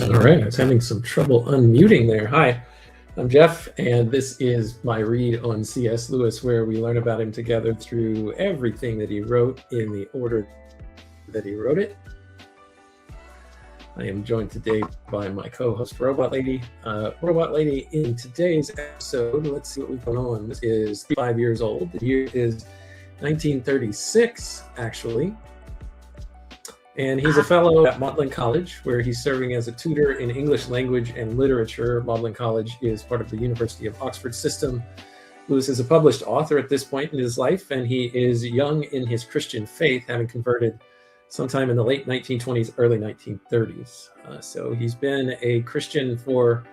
All right, I was having some trouble unmuting there. Hi, I'm Jeff, and this is my read on C.S. Lewis, where we learn about him together through everything that he wrote in the order that he wrote it. I am joined today by my co-host, Robot Lady. Robot Lady, in today's episode, let's see what we've got on. This is 5 years old. The year is 1936, actually. And he's a fellow at Magdelan College, where he's serving as a tutor in English language and literature. Magdelan College is part of the University of Oxford system. Lewis is a published author at this point in his life, and he is young in his Christian faith, having converted sometime in the late 1920s, early 1930s. So he's been a Christian for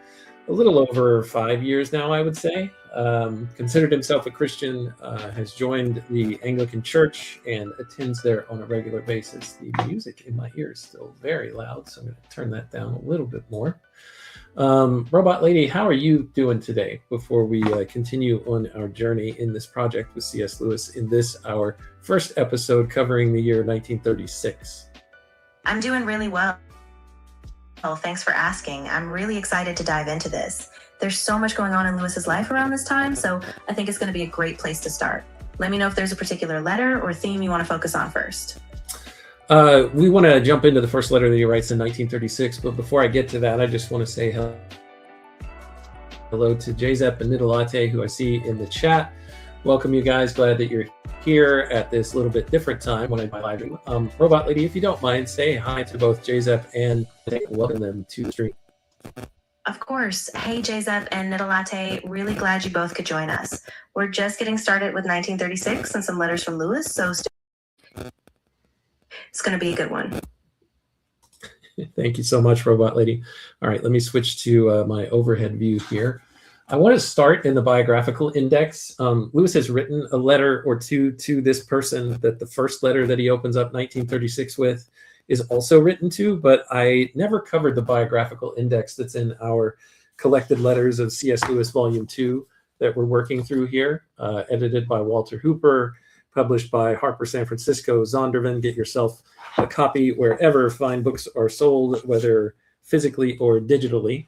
a little over 5 years now, I would say. Considered himself a Christian, has joined the Anglican Church and attends there on a regular basis. The music in my ear is still very loud, so I'm going to turn that down a little bit more. Robot Lady, how are you doing today before we continue on our journey in this project with C.S. Lewis in this, our first episode covering the year 1936? I'm doing really well. Well, thanks for asking. I'm really excited to dive into this. There's so much going on in Lewis's life around this time, so I think it's going to be a great place to start. Let me know if there's a particular letter or theme you want to focus on first. We want to jump into the first letter that he writes in 1936, but before I get to that, I just want to say hello to Jzep and Nidalate, who I see in the chat. Welcome, you guys. Glad that you're here at this little bit different time when I live stream. Robot Lady, if you don't mind, say hi to both Jzep and welcome them to the stream. Of course. Hey, Jzep and Nidalate, really glad you both could join us. We're just getting started with 1936 and some letters from Lewis, so it's going to be a good one. Thank you so much, Robot Lady. All right, let me switch to my overhead view here. I want to start in the biographical index. Lewis has written a letter or two to this person that the first letter that he opens up 1936 with is also written to, but I never covered the biographical index that's in our collected letters of C.S. Lewis Volume 2 that we're working through here, edited by Walter Hooper, published by Harper San Francisco, Zondervan. Get yourself a copy wherever fine books are sold, whether physically or digitally.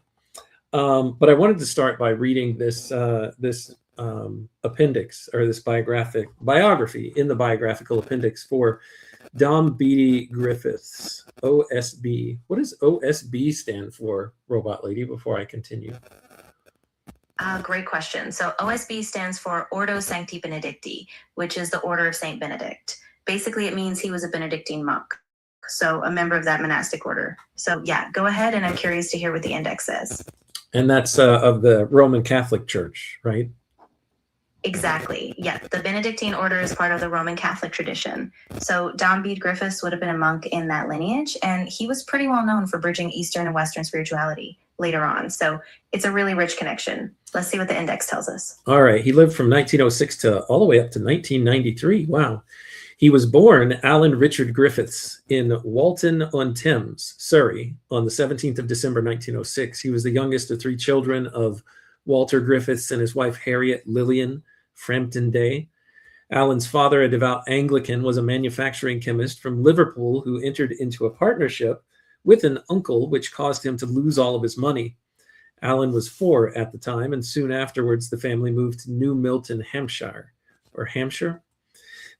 But I wanted to start by reading this appendix, or this biography in the biographical appendix for Dom Beatty Griffiths, OSB. What does OSB stand for, Robot Lady, before I continue? Great question. So OSB stands for Ordo Sancti Benedicti, which is the Order of Saint Benedict. Basically, it means he was a Benedictine monk, so a member of that monastic order. So yeah, go ahead, and I'm curious to hear what the index says. And that's of the Roman Catholic Church, right? Exactly. Yeah, the Benedictine order is part of the Roman Catholic tradition. So Dom Bede Griffiths would have been a monk in that lineage, and he was pretty well known for bridging Eastern and Western spirituality later on. So it's a really rich connection. Let's see what the index tells us. All right. He lived from 1906 to all the way up to 1993. Wow. He was born Alan Richard Griffiths in Walton-on-Thames, Surrey, on the 17th of December, 1906. He was the youngest of three children of Walter Griffiths and his wife Harriet Lillian Frampton Day. Alan's father, a devout Anglican, was a manufacturing chemist from Liverpool who entered into a partnership with an uncle, which caused him to lose all of his money. Alan was 4 at the time, and soon afterwards the family moved to New Milton, Hampshire.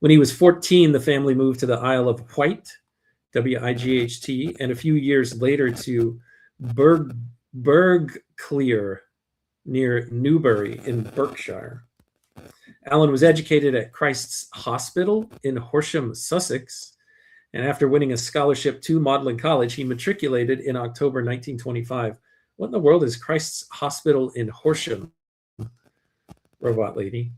When he was 14, the family moved to the Isle of Wight, W-I-G-H-T, and a few years later to Burghclere, near Newbury in Berkshire. Alan was educated at Christ's Hospital in Horsham, Sussex, and after winning a scholarship to Magdalen College, he matriculated in October 1925. What in the world is Christ's Hospital in Horsham, Robot Lady?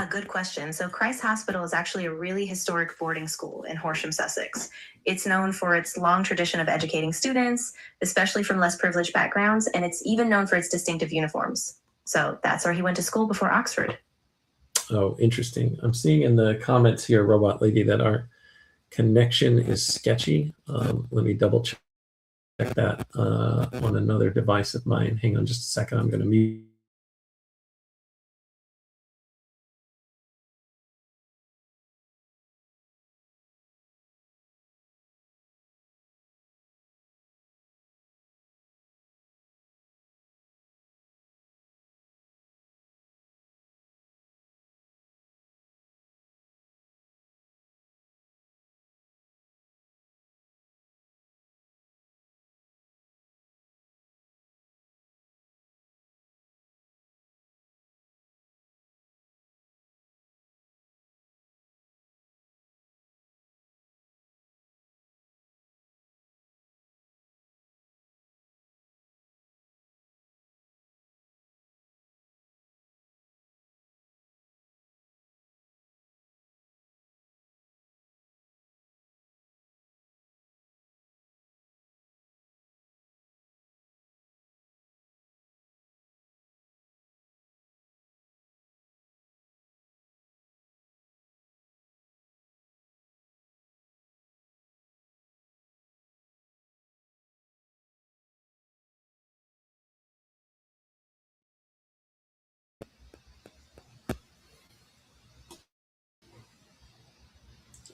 Good question. So Christ Hospital is actually a really historic boarding school in Horsham, Sussex. It's known for its long tradition of educating students, especially from less privileged backgrounds, and it's even known for its distinctive uniforms. So that's where he went to school before Oxford. Oh, interesting. I'm seeing in the comments here, Robot Lady, that our connection is sketchy. Let me double check that on another device of mine. Hang on just a second. I'm going to mute.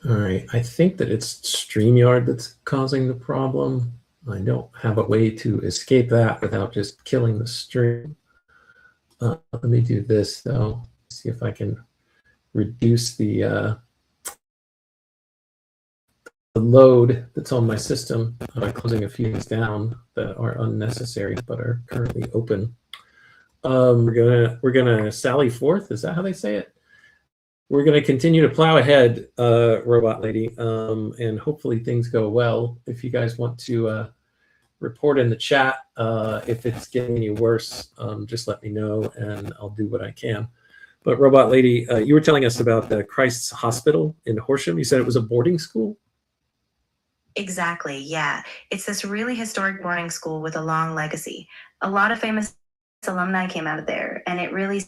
All right, I think that it's StreamYard that's causing the problem. I don't have a way to escape that without just killing the stream. Let me do this though, see if I can reduce the load that's on my system by closing a few things down that are unnecessary but are currently open. We're gonna sally forth. Is that how they say it? We're gonna continue to plow ahead, robot lady, and hopefully things go well. If you guys want to report in the chat if it's getting any worse, just let me know and I'll do what I can. But robot lady, you were telling us about the Christ's Hospital in Horsham. You said it was a boarding school? Exactly, yeah. It's this really historic boarding school with a long legacy. A lot of famous alumni came out of there, and it really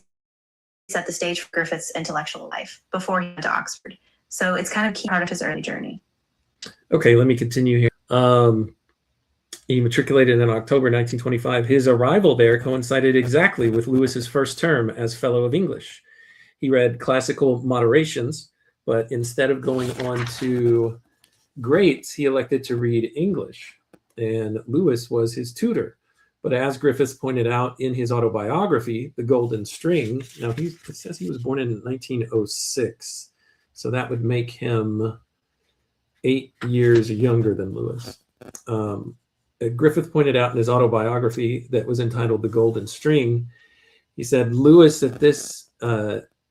set the stage for Griffith's intellectual life before he went to Oxford. So it's kind of a key part of his early journey. Okay, let me continue here. He matriculated in October 1925. His arrival there coincided exactly with Lewis's first term as Fellow of English. He read classical moderations, but instead of going on to greats, he elected to read English, and Lewis was his tutor. But as Griffiths pointed out in his autobiography, The Golden String, now it says he was born in 1906, so that would make him 8 years younger than Lewis. Griffith pointed out in his autobiography that was entitled The Golden String, he said, Lewis at this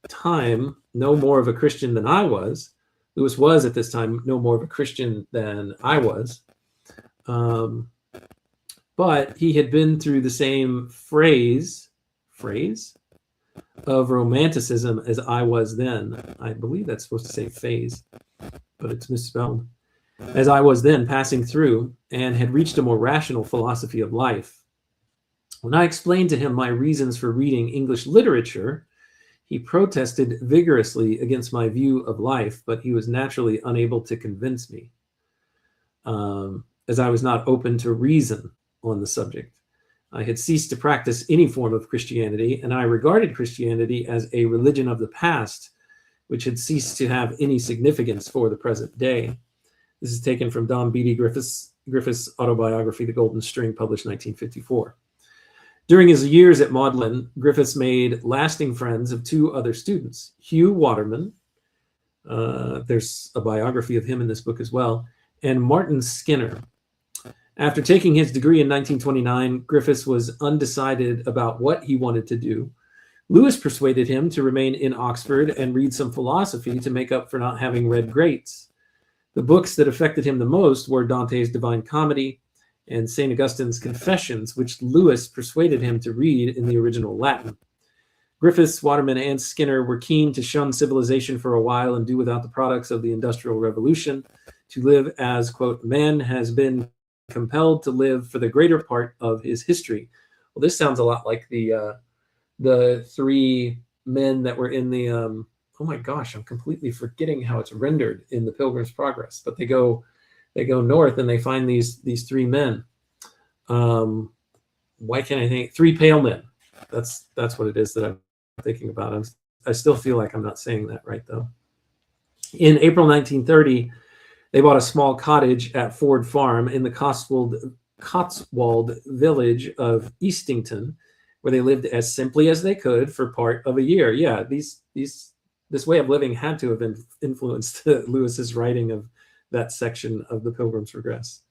time no more of a Christian than I was. Lewis was at this time no more of a Christian than I was. But he had been through the same phrase of romanticism as I was then. I believe that's supposed to say phase, but it's misspelled. As I was then passing through, and had reached a more rational philosophy of life. When I explained to him my reasons for reading English literature, he protested vigorously against my view of life, but he was naturally unable to convince me, as I was not open to reason on the subject. I had ceased to practice any form of Christianity, and I regarded Christianity as a religion of the past, which had ceased to have any significance for the present day. This is taken from Don Beatty Griffiths' autobiography, The Golden String, published 1954. During his years at Magdelan, Griffiths made lasting friends of two other students, Hugh Waterman, there's a biography of him in this book as well, and Martin Skinner. After taking his degree in 1929, Griffiths was undecided about what he wanted to do. Lewis persuaded him to remain in Oxford and read some philosophy to make up for not having read greats. The books that affected him the most were Dante's Divine Comedy and St. Augustine's Confessions, which Lewis persuaded him to read in the original Latin. Griffiths, Waterman, and Skinner were keen to shun civilization for a while and do without the products of the Industrial Revolution, to live as, quote, man has been compelled to live for the greater part of his history. Well, this sounds a lot like the three men that were in the, oh my gosh, I'm completely forgetting how it's rendered in the Pilgrim's Progress, but they go north and they find these three men. Why can't I think? Three pale men. That's what it is that I'm thinking about. I still feel like I'm not saying that right though. In April 1930, they bought a small cottage at Ford Farm in the Cotswold village of Eastington, where they lived as simply as they could for part of a year. Yeah, this way of living had to have influenced Lewis's writing of that section of the Pilgrim's Progress.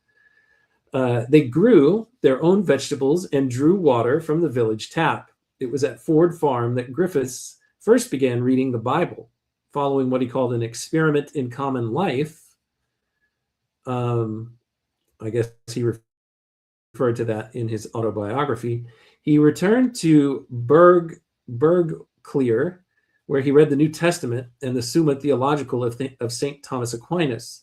They grew their own vegetables and drew water from the village tap. It was at Ford Farm that Griffiths first began reading the Bible, following what he called an experiment in common life. I guess he referred to that in his autobiography. He returned to Bergclear, where he read the New Testament and the Summa Theologica of St. Thomas Aquinas.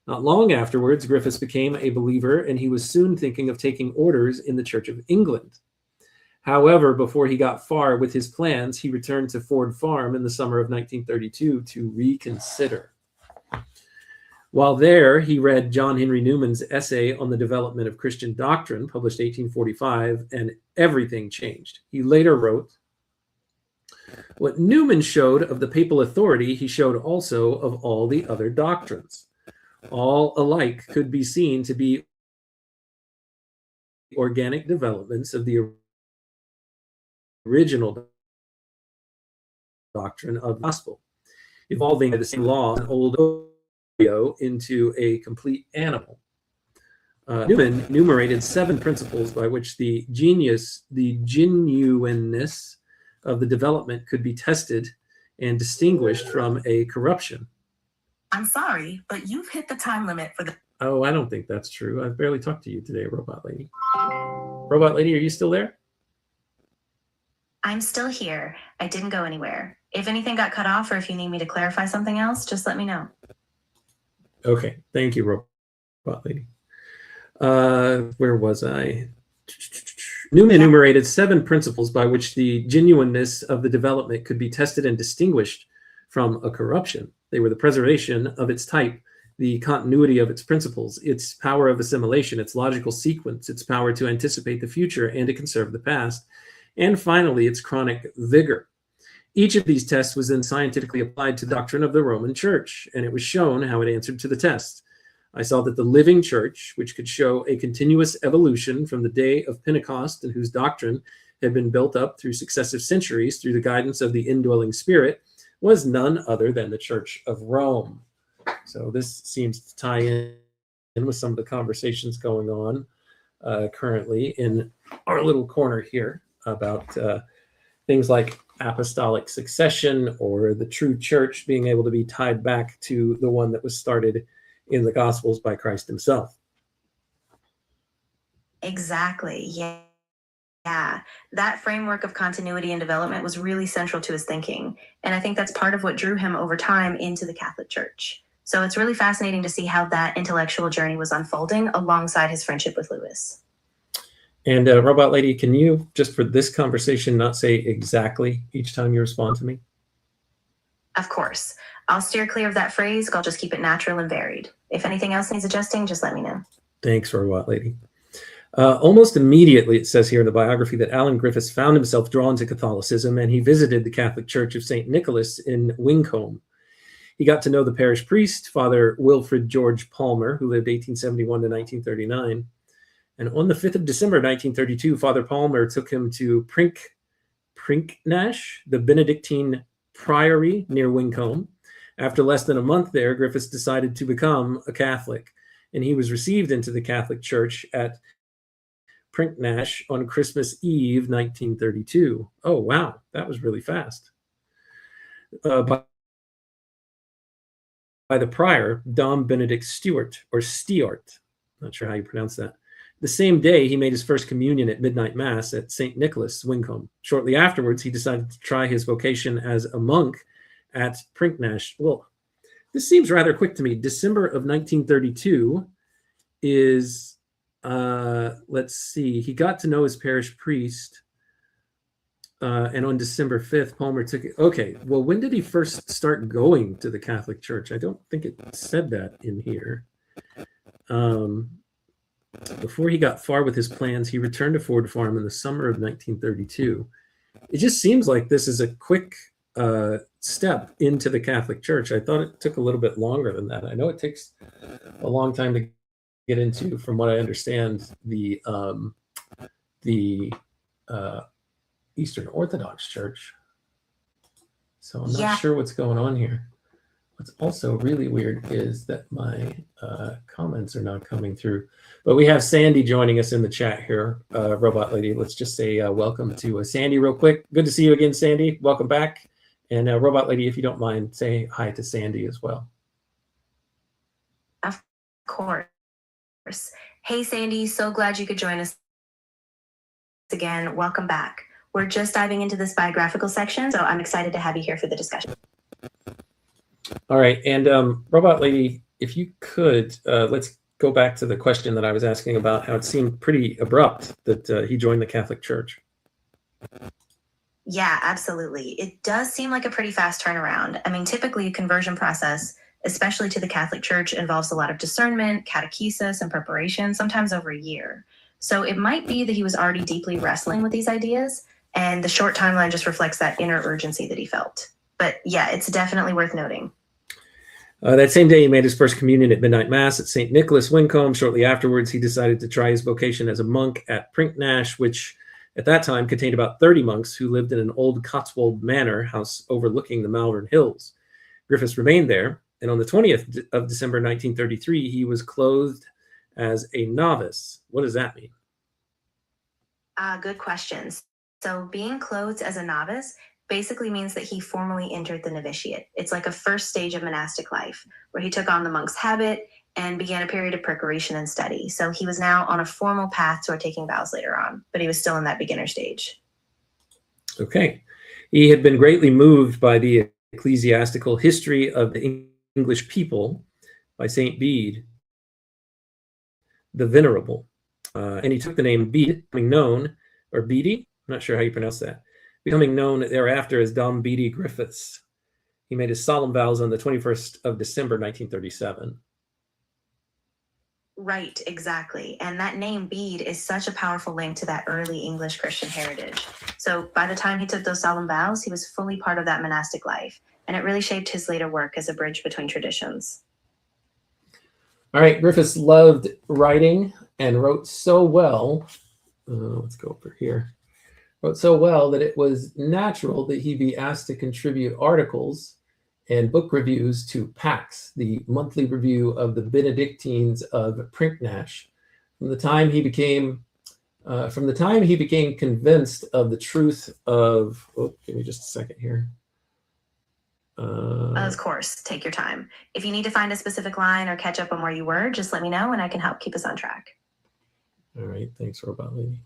Not long afterwards, Griffiths became a believer, and he was soon thinking of taking orders in the Church of England. However, before he got far with his plans, he returned to Ford Farm in the summer of 1932 to reconsider. While there, he read John Henry Newman's essay on the development of Christian doctrine, published 1845, and everything changed. He later wrote, What Newman showed of the papal authority, he showed also of all the other doctrines. All alike could be seen to be organic developments of the original doctrine of the gospel, evolving by the same law an old embryo into a complete animal. Newman enumerated 7 principles by which the genuineness of the development could be tested and distinguished from a corruption. I'm sorry, but you've hit the time limit for the... Oh, I don't think that's true. I've barely talked to you today, Robot Lady. Robot Lady, are you still there? I'm still here. I didn't go anywhere. If anything got cut off or if you need me to clarify something else, just let me know. Okay, thank you, Robot Lady. Where was I? Newman enumerated 7 principles by which the genuineness of the development could be tested and distinguished from a corruption. They were the preservation of its type, the continuity of its principles, its power of assimilation, its logical sequence, its power to anticipate the future and to conserve the past, and finally, its chronic vigor. Each of these tests was then scientifically applied to the doctrine of the Roman Church, and it was shown how it answered to the test. I saw that the living church, which could show a continuous evolution from the day of Pentecost and whose doctrine had been built up through successive centuries through the guidance of the indwelling Spirit, was none other than the Church of Rome. So this seems to tie in with some of the conversations going on currently in our little corner here about things like apostolic succession or the true church being able to be tied back to the one that was started in the Gospels by Christ himself. Exactly. Yeah. That framework of continuity and development was really central to his thinking. And I think that's part of what drew him over time into the Catholic Church. So it's really fascinating to see how that intellectual journey was unfolding alongside his friendship with Lewis. And Robot Lady, can you, just for this conversation, not say exactly each time you respond to me? Of course. I'll steer clear of that phrase. I'll just keep it natural and varied. If anything else needs adjusting, just let me know. Thanks, Robot Lady. Almost immediately, it says here in the biography that Alan Griffiths found himself drawn to Catholicism, and he visited the Catholic Church of St. Nicholas in Wincombe. He got to know the parish priest, Father Wilfred George Palmer, who lived 1871 to 1939. And on the 5th of December 1932, Father Palmer took him to Prinknash, the Benedictine priory near Wincombe. After less than a month there, Griffiths decided to become a Catholic, and he was received into the Catholic Church at Prinknash on Christmas Eve, 1932. Oh, wow, that was really fast. By the prior, Dom Benedict Stewart, or Stewart, not sure how you pronounce that. The same day, he made his first communion at midnight mass at St. Nicholas, Wincombe. Shortly afterwards, he decided to try his vocation as a monk at Prinknash. Well, this seems rather quick to me. December of 1932 is, let's see, he got to know his parish priest, and on December 5th, Palmer took it. Okay, well, when did he first start going to the Catholic Church? I don't think it said that in here. Before he got far with his plans, he returned to Ford Farm in the summer of 1932. It just seems like this is a quick step into the Catholic Church. I thought it took a little bit longer than that. I know it takes a long time to get into, from what I understand, the Eastern Orthodox Church. So I'm not sure what's going on here. What's also really weird is that my comments are not coming through. But we have Sandy joining us in the chat here, Robot Lady. Let's just say welcome to Sandy real quick. Good to see you again, Sandy. Welcome back. And Robot Lady, if you don't mind, say hi to Sandy as well. Of course. Hey, Sandy, so glad you could join us again. Welcome back. We're just diving into this biographical section, so I'm excited to have you here for the discussion. All right. And Robot Lady, if you could, let's go back to the question that I was asking about how it seemed pretty abrupt that he joined the Catholic Church. Yeah, absolutely. It does seem like a pretty fast turnaround. I mean, typically a conversion process, especially to the Catholic Church, involves a lot of discernment, catechesis, and preparation, sometimes over a year. So it might be that he was already deeply wrestling with these ideas. And the short timeline just reflects that inner urgency that he felt. But yeah, it's definitely worth noting. That same day, he made his first communion at midnight mass at St. Nicholas, Wincombe. Shortly afterwards, he decided to try his vocation as a monk at Prinknash, which at that time contained about 30 monks who lived in an old Cotswold manor house overlooking the Malvern Hills. Griffiths remained there, and on the 20th of December 1933, he was clothed as a novice. What does that mean? Good questions. So being clothed as a novice basically means that he formally entered the novitiate. It's like a first stage of monastic life where he took on the monk's habit and began a period of preparation and study. So he was now on a formal path toward taking vows later on, but he was still in that beginner stage. Okay. He had been greatly moved by the ecclesiastical history of the English people by St. Bede the Venerable. And he took the name Bede, becoming known, or Bede, I'm not sure how you pronounce that, becoming known thereafter as Dom Bede Griffiths. He made his solemn vows on the 21st of December, 1937. Right, exactly. And that name Bede is such a powerful link to that early English Christian heritage. So by the time he took those solemn vows, he was fully part of that monastic life. And it really shaped his later work as a bridge between traditions. All right, Griffiths loved writing and wrote so well. Let's go over here. Wrote so well that it was natural that he be asked to contribute articles and book reviews to Pax, the monthly review of the Benedictines of Prinknash. From the time he became convinced of the truth of, give me just a second here. Of course, take your time. If you need to find a specific line or catch up on where you were, just let me know and I can help keep us on track. All right, thanks, Robot Lady.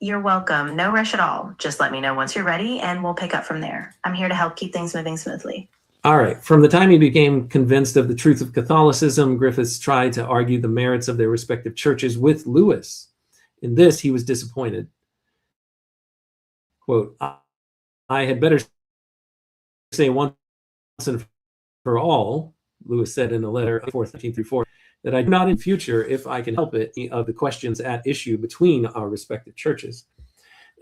You're welcome. No rush at all. Just let me know once you're ready and we'll pick up from there. I'm here to help keep things moving smoothly. All right. From the time he became convinced of the truth of Catholicism, Griffiths tried to argue the merits of their respective churches with Lewis. In this, he was disappointed. Quote, I had better say once and for all, Lewis said in a letter of 1934, that I do not in future, if I can help it, of the questions at issue between our respective churches.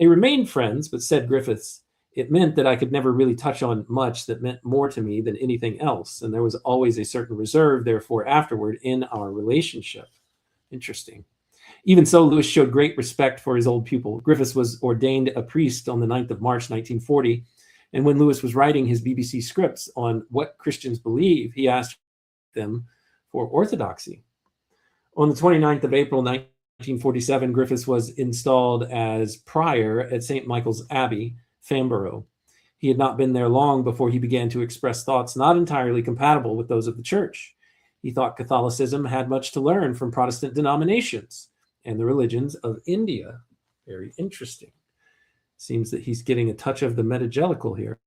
They remained friends, but said Griffiths, it meant that I could never really touch on much that meant more to me than anything else, and there was always a certain reserve, therefore, afterward in our relationship. Interesting. Even so, Lewis showed great respect for his old pupil. Griffiths was ordained a priest on the 9th of March, 1940, and when Lewis was writing his BBC scripts on what Christians believe, he asked them for orthodoxy. On the 29th of April, 1947, Griffiths was installed as prior at St. Michael's Abbey, Farnborough. He had not been there long before he began to express thoughts not entirely compatible with those of the church. He thought Catholicism had much to learn from Protestant denominations and the religions of India. Very interesting. Seems that he's getting a touch of the metagelical here.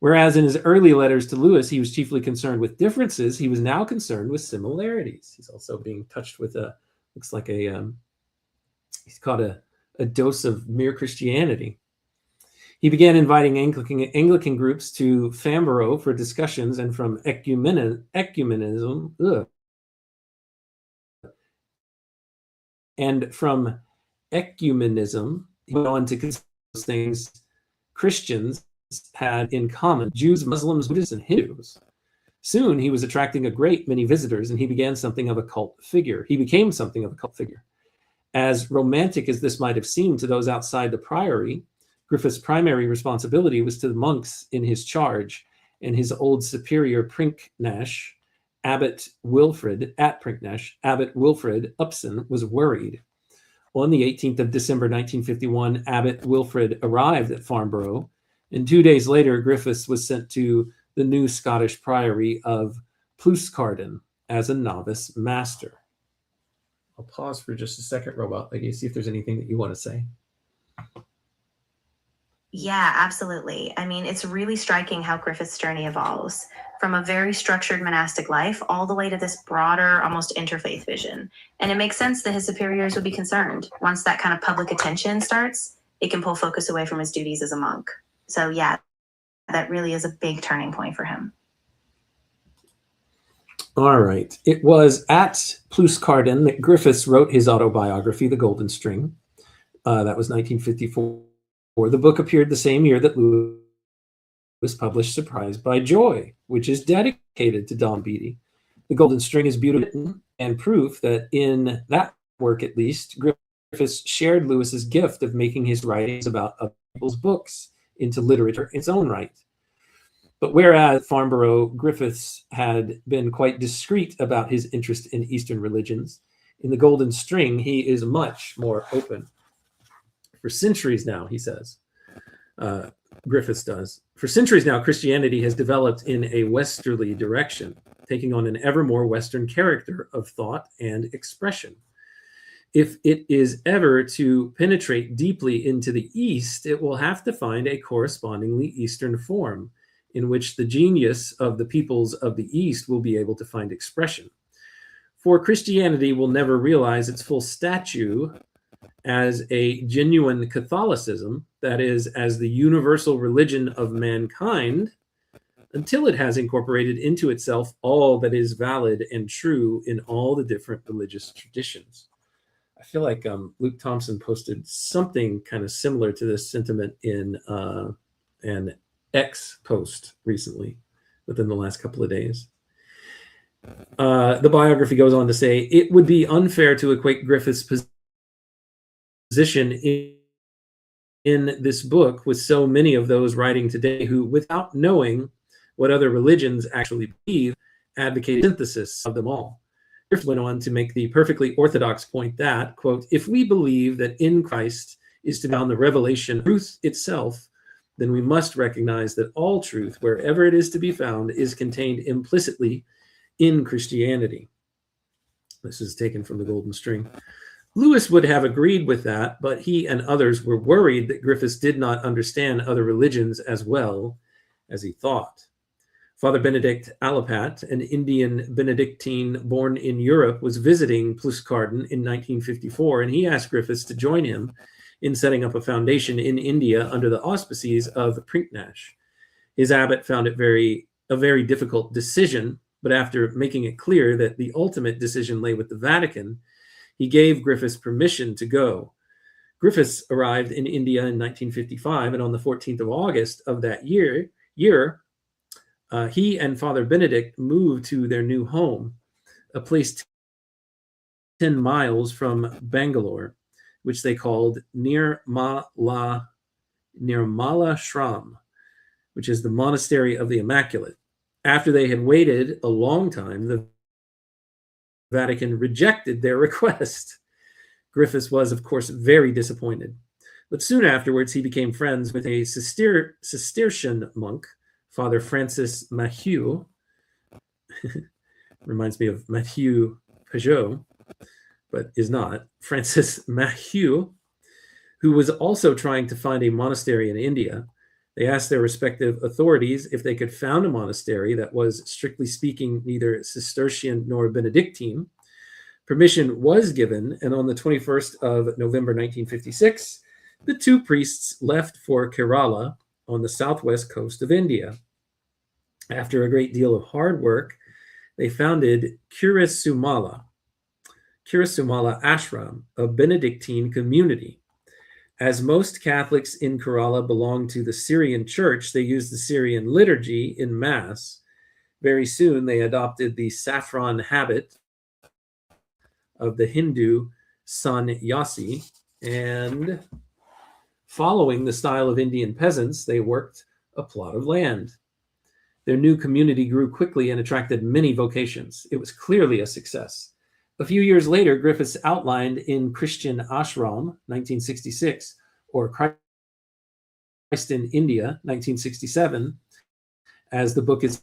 Whereas in his early letters to Lewis, he was chiefly concerned with differences, he was now concerned with similarities. He's also being touched with looks like he's caught a dose of mere Christianity. He began inviting Anglican groups to Farnborough for discussions, and from ecumenism, he went on to consider those things Christians had in common: Jews, Muslims, Buddhists, and Hindus. Soon he was attracting a great many visitors, and he became something of a cult figure. As romantic as this might have seemed to those outside the priory, Griffith's primary responsibility was to the monks in his charge, and his old superior Prinknash, Abbot Wilfrid Upson, was worried. On the 18th of December, 1951, Abbot Wilfrid arrived at Farnborough, and 2 days later, Griffiths was sent to the new Scottish priory of Pluscarden as a novice master. I'll pause for just a second, Robot Lady, see if there's anything that you want to say. Yeah, absolutely. I mean, it's really striking how Griffith's journey evolves from a very structured monastic life all the way to this broader, almost interfaith vision. And it makes sense that his superiors would be concerned. Once that kind of public attention starts, it can pull focus away from his duties as a monk. So yeah, that really is a big turning point for him. All right. It was at Pluscarden that Griffiths wrote his autobiography, The Golden String. That was 1954. The book appeared the same year that Lewis published Surprised by Joy, which is dedicated to Don Beatty. The Golden String is beautiful and proof that in that work, at least, Griffiths shared Lewis's gift of making his writings about other people's books into literature in its own right. But whereas Farnborough, Griffiths had been quite discreet about his interest in Eastern religions, in The Golden String, he is much more open. For centuries now, he says, Griffiths does, for centuries now, Christianity has developed in a westerly direction, taking on an ever more Western character of thought and expression. If it is ever to penetrate deeply into the East, it will have to find a correspondingly Eastern form in which the genius of the peoples of the East will be able to find expression. For Christianity will never realize its full stature as a genuine Catholicism, that is, as the universal religion of mankind, until it has incorporated into itself all that is valid and true in all the different religious traditions. I feel like Luke Thompson posted something kind of similar to this sentiment in an X post recently, within the last couple of days. The biography goes on to say, it would be unfair to equate Griffiths' position in this book with so many of those writing today who, without knowing what other religions actually believe, advocate synthesis of them all. Griffiths went on to make the perfectly orthodox point that, quote, if we believe that in Christ is to be found the revelation of truth itself, then we must recognize that all truth, wherever it is to be found, is contained implicitly in Christianity. This is taken from The Golden String. Lewis would have agreed with that, but he and others were worried that Griffiths did not understand other religions as well as he thought. Father Benedict Alapat, an Indian Benedictine born in Europe, was visiting Pluscarden in 1954, and he asked Griffiths to join him in setting up a foundation in India under the auspices of Prinknash. His abbot found it a very difficult decision, but after making it clear that the ultimate decision lay with the Vatican, he gave Griffiths permission to go. Griffiths arrived in India in 1955, and on the 14th of August of that year, he and Father Benedict moved to their new home, a place 10 miles from Bangalore, which they called Nirmala Shram, which is the Monastery of the Immaculate. After they had waited a long time, the Vatican rejected their request. Griffiths was, of course, very disappointed. But soon afterwards, he became friends with a Cistercian monk, Father Francis Mahieu. Reminds me of Mathieu Peugeot, but is not. Francis Mahieu, who was also trying to find a monastery in India. They asked their respective authorities if they could found a monastery that was, strictly speaking, neither Cistercian nor Benedictine. Permission was given, and on the 21st of November 1956, the two priests left for Kerala on the southwest coast of India. After a great deal of hard work, they founded Kurasumala Ashram, a Benedictine community. As most Catholics in Kerala belong to the Syrian Church, they use the Syrian liturgy in Mass. Very soon, they adopted the saffron habit of the Hindu sannyasi, and following the style of Indian peasants, they worked a plot of land. Their new community grew quickly and attracted many vocations. It was clearly a success. A few years later, Griffiths outlined in Christian Ashram, 1966, or Christ in India, 1967, as the book is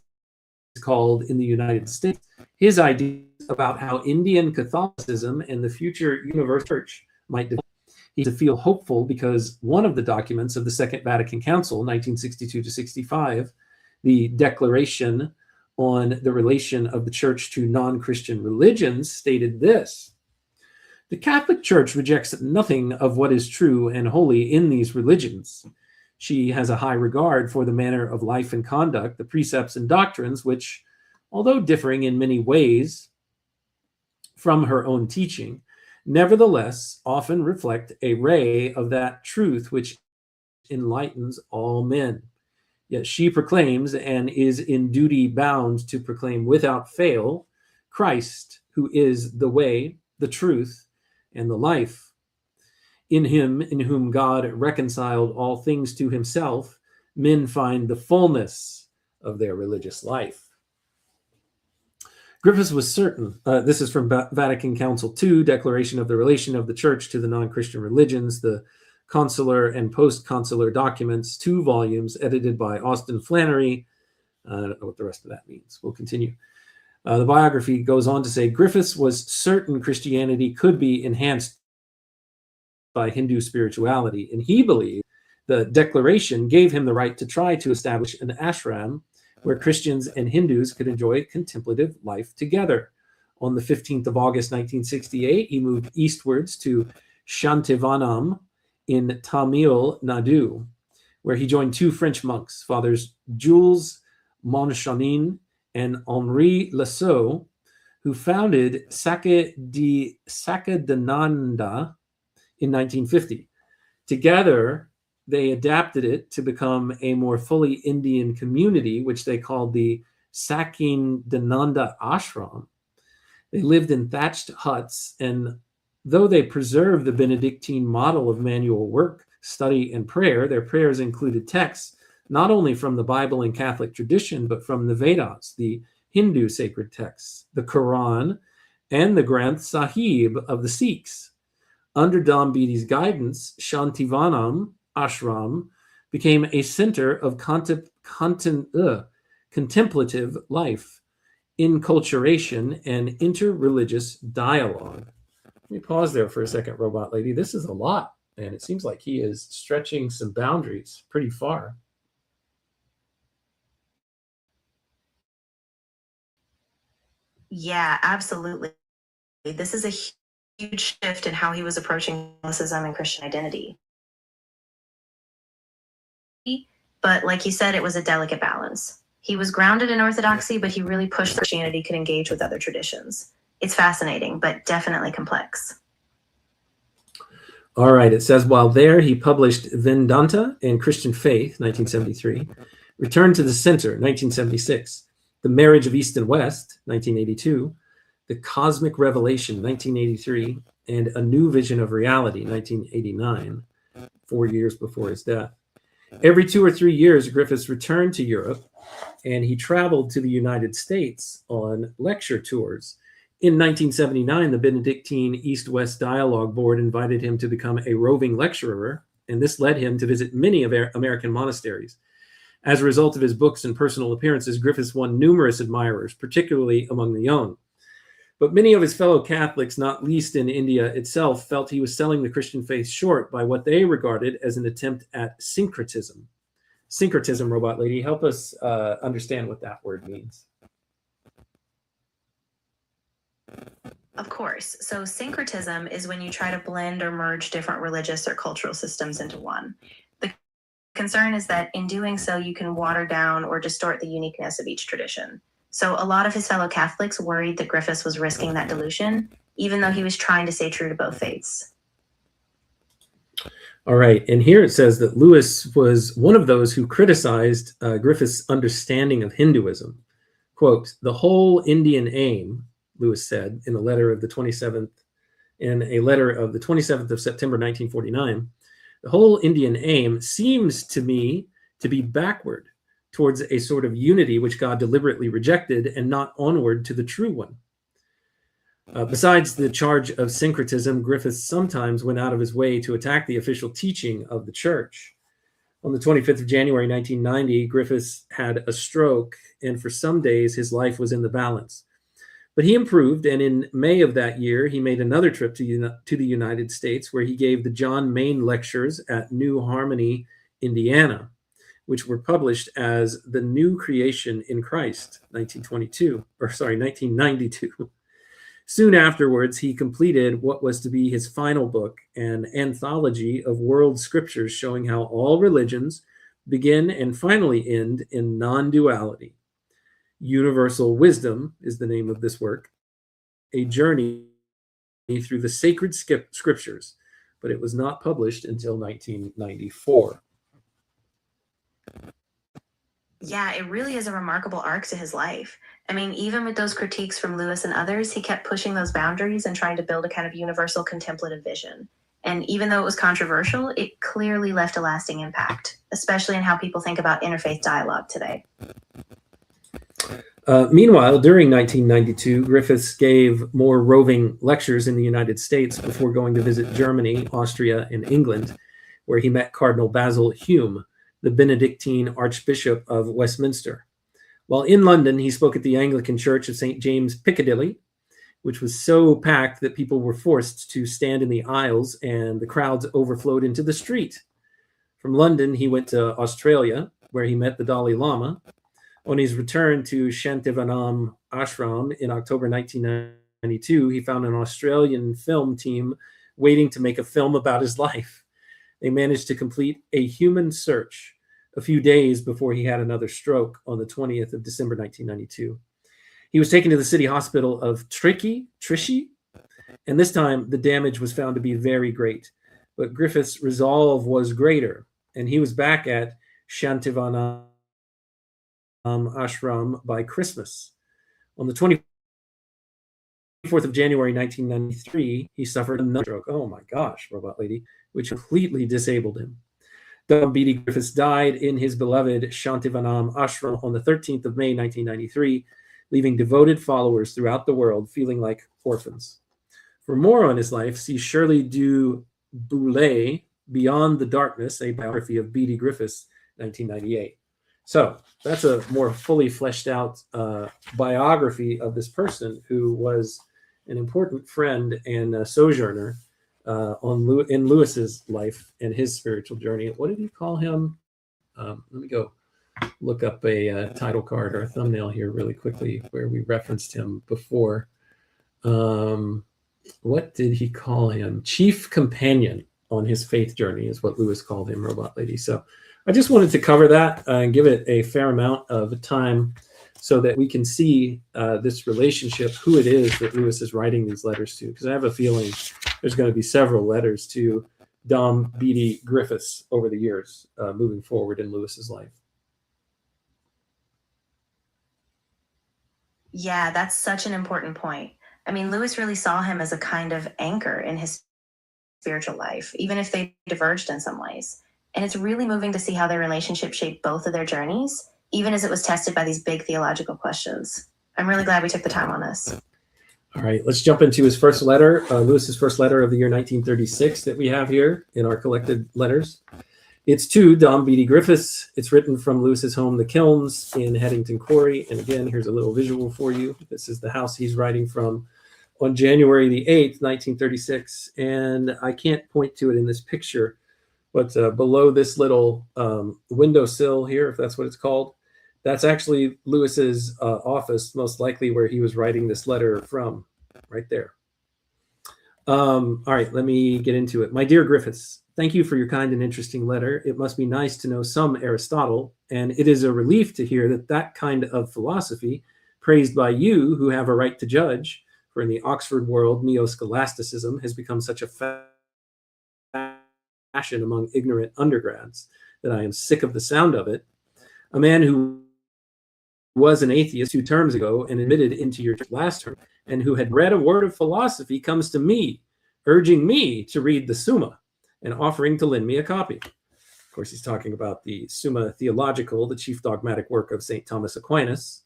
called in the United States, his ideas about how Indian Catholicism and the future universal church might develop. He to feel hopeful because one of the documents of the Second Vatican Council, 1962 to 65, the Declaration on the Relation of the Church to Non-Christian Religions, stated this: the Catholic Church rejects nothing of what is true and holy in these religions. She has a high regard for the manner of life and conduct, the precepts and doctrines which, although differing in many ways from her own teaching, nevertheless often reflect a ray of that truth which enlightens all men. Yet she proclaims and is in duty bound to proclaim without fail Christ, who is the way, the truth, and the life. In him, in whom God reconciled all things to himself, men find the fullness of their religious life. Griffiths was certain, this is from Vatican Council II, Declaration of the Relation of the Church to the Non-Christian Religions, the consular and post-consular documents, 2 volumes, edited by Austin Flannery. I don't know what the rest of that means. We'll continue. The biography goes on to say, Griffiths was certain Christianity could be enhanced by Hindu spirituality, and he believed the declaration gave him the right to try to establish an ashram where Christians and Hindus could enjoy contemplative life together. On the 15th of August, 1968, he moved eastwards to Shantivanam in Tamil Nadu, where he joined 2 French monks, Fathers Jules Monchanin and Henri Lassault, who founded Sakyadananda in 1950. Together, they adapted it to become a more fully Indian community, which they called the Sakyadananda Ashram. They lived in thatched huts, and though they preserved the Benedictine model of manual work, study, and prayer, their prayers included texts not only from the Bible and Catholic tradition, but from the Vedas, the Hindu sacred texts, the Quran, and the Granth Sahib of the Sikhs. Under Dom Beatty's guidance, Shantivanam Ashram became a center of contemplative life, inculturation, and interreligious dialogue. Let me pause there for a second, Robot Lady. This is a lot, and it seems like he is stretching some boundaries pretty far. Yeah, absolutely. This is a huge shift in how he was approaching Catholicism and Christian identity. But like he said, it was a delicate balance. He was grounded in orthodoxy, but he really pushed that Christianity could engage with other traditions. It's fascinating, but definitely complex. All right, it says, while there, he published Vedanta and Christian Faith, 1973, Return to the Center, 1976, The Marriage of East and West, 1982, The Cosmic Revelation, 1983, and A New Vision of Reality, 1989, 4 years before his death. Every 2 or 3 years, Griffiths returned to Europe, and he traveled to the United States on lecture tours. In 1979, the Benedictine East-West Dialogue Board invited him to become a roving lecturer, and this led him to visit many American monasteries. As a result of his books and personal appearances, Griffiths won numerous admirers, particularly among the young. But many of his fellow Catholics, not least in India itself, felt he was selling the Christian faith short by what they regarded as an attempt at syncretism. Syncretism, Robot Lady, help us understand what that word means. Of course. So syncretism is when you try to blend or merge different religious or cultural systems into one. The concern is that in doing so, you can water down or distort the uniqueness of each tradition. So a lot of his fellow Catholics worried that Griffiths was risking that dilution, even though he was trying to stay true to both faiths. All right, and here it says that Lewis was one of those who criticized Griffiths' understanding of Hinduism. Quote, the whole Indian aim, Lewis said in a letter of the 27th of September 1949, the whole Indian aim seems to me to be backward towards a sort of unity which God deliberately rejected and not onward to the true one. Besides the charge of syncretism, Griffiths sometimes went out of his way to attack the official teaching of the church. On the 25th of January 1990, Griffiths had a stroke, and for some days his life was in the balance. But he improved, and in May of that year, he made another trip to the United States, where he gave the John Main Lectures at New Harmony, Indiana, which were published as The New Creation in Christ, 1992. Soon afterwards, he completed what was to be his final book, an anthology of world scriptures showing how all religions begin and finally end in non-duality. Universal Wisdom is the name of this work, a journey through the sacred scriptures, but it was not published until 1994. Yeah, it really is a remarkable arc to his life. I mean, even with those critiques from Lewis and others, he kept pushing those boundaries and trying to build a kind of universal contemplative vision. And even though it was controversial, it clearly left a lasting impact, especially in how people think about interfaith dialogue today. Meanwhile, during 1992, Griffiths gave more roving lectures in the United States before going to visit Germany, Austria, and England, where he met Cardinal Basil Hume, the Benedictine Archbishop of Westminster. While in London, he spoke at the Anglican Church of St. James, Piccadilly, which was so packed that people were forced to stand in the aisles and the crowds overflowed into the street. From London, he went to Australia, where he met the Dalai Lama. On his return to Shantivanam Ashram in October 1992, he found an Australian film team waiting to make a film about his life. They managed to complete A Human Search a few days before he had another stroke on the 20th of December 1992. He was taken to the city hospital of Trichy, and this time the damage was found to be very great. But Griffith's resolve was greater, and he was back at Shantivanam Ashram by Christmas. On the 24th of January 1993, he suffered another stroke. Oh my gosh, robot lady, which completely disabled him. Dom Beatty Griffiths died in his beloved Shantivanam Ashram on the 13th of May 1993, leaving devoted followers throughout the world feeling like orphans. For more on his life, see Shirley du Boulay, Beyond the Darkness, a biography of Beatty Griffiths, 1998. So that's a more fully fleshed out biography of this person who was an important friend and a sojourner in Lewis's life and his spiritual journey. What did he call him? Let me go look up a title card or a thumbnail here really quickly where we referenced him before. What did he call him? Chief companion on his faith journey is what Lewis called him, robot lady. So I just wanted to cover that and give it a fair amount of time so that we can see this relationship, who it is that Lewis is writing these letters to, because I have a feeling there's going to be several letters to Dom Beatty Griffiths over the years moving forward in Lewis's life. Yeah, that's such an important point. I mean, Lewis really saw him as a kind of anchor in his spiritual life, even if they diverged in some ways. And it's really moving to see how their relationship shaped both of their journeys, even as it was tested by these big theological questions. I'm really glad we took the time on this. All right, let's jump into his first letter, Lewis's first letter of the year 1936 that we have here in our collected letters. It's to Dom Beatty Griffiths. It's written from Lewis's home, The Kilns, in Headington Quarry. And again, here's a little visual for you. This is the house he's writing from on January the 8th, 1936. And I can't point to it in this picture, but below this little windowsill here, if that's what it's called, that's actually Lewis's office, most likely where he was writing this letter from, right there. All right, let me get into it. My dear Griffiths, thank you for your kind and interesting letter. It must be nice to know some Aristotle, and it is a relief to hear that that kind of philosophy, praised by you who have a right to judge, for in the Oxford world, neo-scholasticism has become such a fashion among ignorant undergrads that I am sick of the sound of it. A man who was an atheist 2 terms ago and admitted into your last term, and who had read a word of philosophy comes to me, urging me to read the Summa and offering to lend me a copy. Of course, he's talking about the Summa Theological, the chief dogmatic work of St. Thomas Aquinas.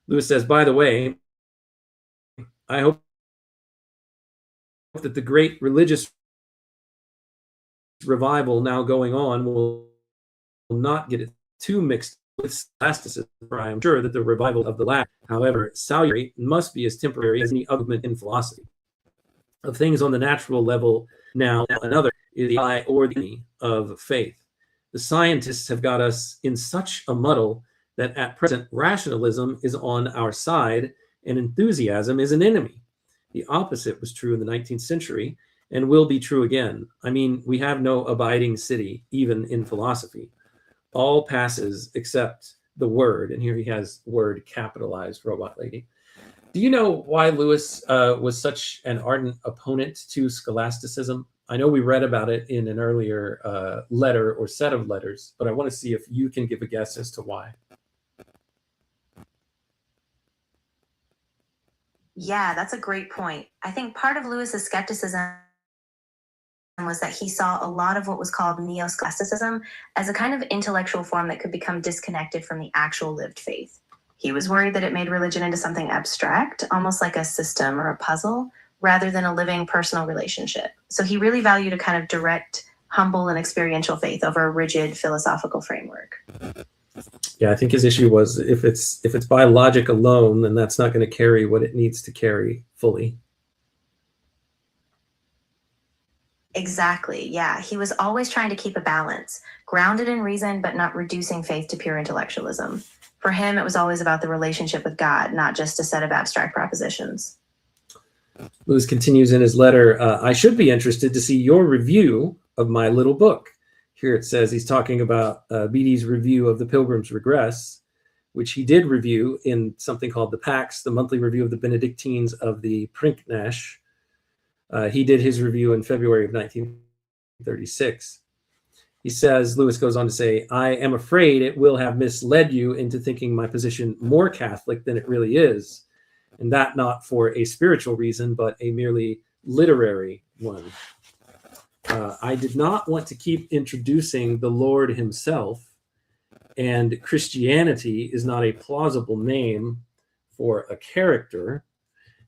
Lewis says, by the way, I hope that the great religious revival now going on will not get it too mixed with scholasticism, for I am sure that the revival of the latter, however salutary, must be as temporary as any other movement in philosophy. Of things on the natural level now, another is the I or the me of faith. The scientists have got us in such a muddle that at present rationalism is on our side and enthusiasm is an enemy. The opposite was true in the 19th century and will be true again. I mean, we have no abiding city, even in philosophy. All passes except the word, and here he has word capitalized, robot lady. Do you know why Lewis was such an ardent opponent to scholasticism? I know we read about it in an earlier letter or set of letters, but I want to see if you can give a guess as to why. Yeah, that's a great point. I think part of Lewis's skepticism was that he saw a lot of what was called neo-scholasticism as a kind of intellectual form that could become disconnected from the actual lived faith. He was worried that it made religion into something abstract, almost like a system or a puzzle, rather than a living personal relationship. So he really valued a kind of direct, humble, and experiential faith over a rigid philosophical framework. Yeah, I think his issue was if it's by logic alone, then that's not going to carry what it needs to carry fully. Exactly. Yeah. He was always trying to keep a balance, grounded in reason, but not reducing faith to pure intellectualism. For him, it was always about the relationship with God, not just a set of abstract propositions. Lewis continues in his letter, I should be interested to see your review of my little book. Here it says he's talking about Beattie's review of the Pilgrim's Regress, which he did review in something called the Pax, the monthly review of the Benedictines of the Prinknash. He did his review in February of 1936. He says, Lewis goes on to say, I am afraid it will have misled you into thinking my position more Catholic than it really is, and that not for a spiritual reason, but a merely literary one. I did not want to keep introducing the Lord himself, and Christianity is not a plausible name for a character.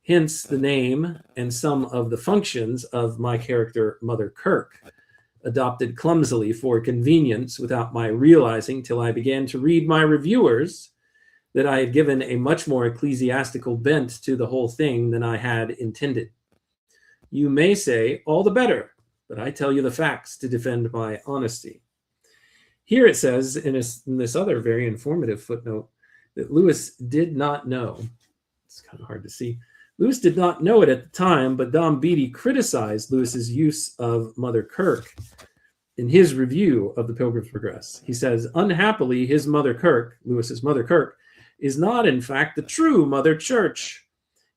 Hence the name and some of the functions of my character, Mother Kirk, adopted clumsily for convenience without my realizing till I began to read my reviewers that I had given a much more ecclesiastical bent to the whole thing than I had intended. You may say, all the better, but I tell you the facts to defend my honesty. Here it says in this other very informative footnote that Lewis did not know. It's kind of hard to see. Lewis did not know it at the time, but Dom Beattie criticized Lewis's use of Mother Kirk in his review of the Pilgrim's Progress. He says, unhappily, his Mother Kirk, Lewis's Mother Kirk, is not in fact the true Mother Church.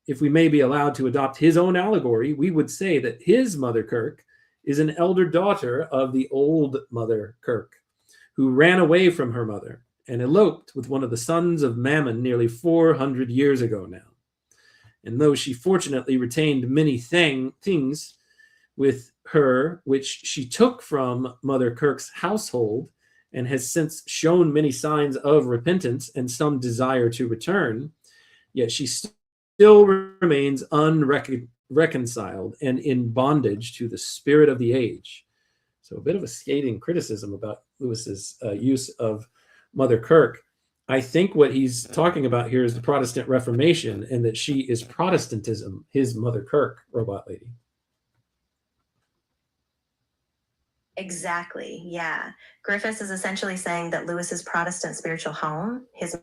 If we may be allowed to adopt his own allegory, we would say that his Mother Kirk is an elder daughter of the old Mother Kirk, who ran away from her mother and eloped with one of the sons of Mammon nearly 400 years ago now. And though she fortunately retained many things with her, which she took from Mother Kirk's household, and has since shown many signs of repentance and some desire to return, yet she still remains unreconciled and in bondage to the spirit of the age. So a bit of a scathing criticism about Lewis's use of Mother Kirk. I think what he's talking about here is the Protestant Reformation, and that she is Protestantism, his Mother Kirk, Robot Lady. Exactly. Yeah. Griffiths is essentially saying that Lewis's Protestant spiritual home, his